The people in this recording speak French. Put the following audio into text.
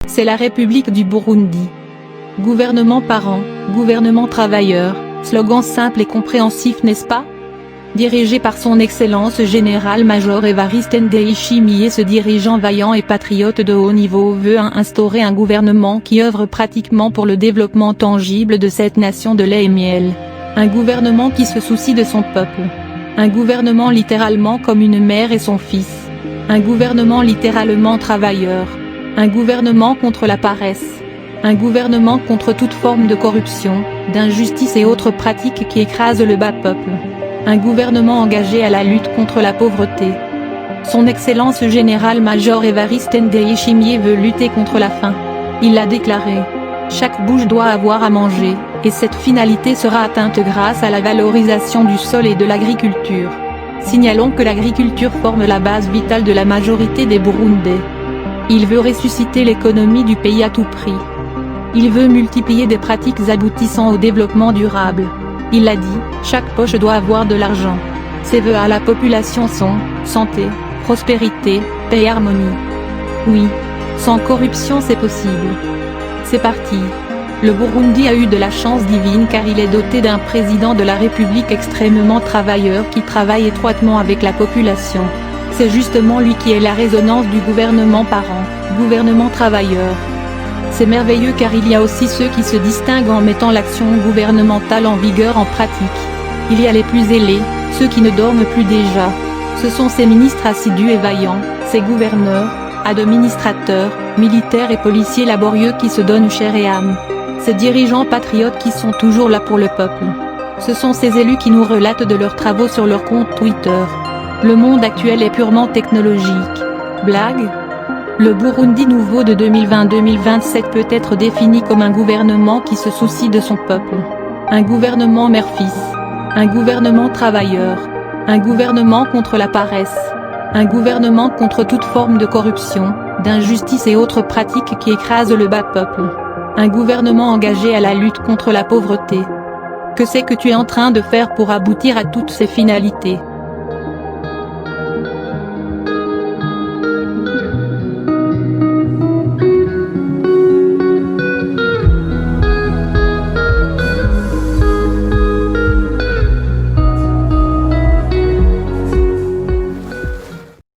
C'est la République du Burundi. Gouvernement parent, gouvernement travailleur, slogan simple et compréhensif, n'est-ce pas? Dirigé par son Excellence Général-Major Évariste Ndayishimiye, ce dirigeant vaillant et patriote de haut niveau veut instaurer un gouvernement qui œuvre pratiquement pour le développement tangible de cette nation de lait et miel. Un gouvernement qui se soucie de son peuple. Un gouvernement littéralement comme une mère et son fils. Un gouvernement littéralement travailleur. Un gouvernement contre la paresse. Un gouvernement contre toute forme de corruption, d'injustice et autres pratiques qui écrasent le bas peuple. Un gouvernement engagé à la lutte contre la pauvreté. Son Excellence Général-Major Évariste Ndayishimiye veut lutter contre la faim. Il l'a déclaré. Chaque bouche doit avoir à manger, et cette finalité sera atteinte grâce à la valorisation du sol et de l'agriculture. Signalons que l'agriculture forme la base vitale de la majorité des Burundais. Il veut ressusciter l'économie du pays à tout prix. Il veut multiplier des pratiques aboutissant au développement durable. Il l'a dit, chaque poche doit avoir de l'argent. Ses vœux à la population sont santé, prospérité, paix et harmonie. Oui, sans corruption c'est possible. C'est parti. Le Burundi a eu de la chance divine car il est doté d'un président de la République extrêmement travailleur qui travaille étroitement avec la population. C'est justement lui qui est la résonance du gouvernement parent, gouvernement travailleur. C'est merveilleux car il y a aussi ceux qui se distinguent en mettant l'action gouvernementale en vigueur en pratique. Il y a les plus ailés, ceux qui ne dorment plus déjà. Ce sont ces ministres assidus et vaillants, ces gouverneurs, administrateurs, militaires et policiers laborieux qui se donnent chair et âme. Ces dirigeants patriotes qui sont toujours là pour le peuple. Ce sont ces élus qui nous relatent de leurs travaux sur leur compte Twitter. Le monde actuel est purement technologique. Blague ? Le Burundi nouveau de 2020-2027 peut être défini comme un gouvernement qui se soucie de son peuple. Un gouvernement mère-fils. Un gouvernement travailleur. Un gouvernement contre la paresse. Un gouvernement contre toute forme de corruption, d'injustice et autres pratiques qui écrasent le bas peuple. Un gouvernement engagé à la lutte contre la pauvreté. Que c'est que tu es en train de faire pour aboutir à toutes ces finalités ?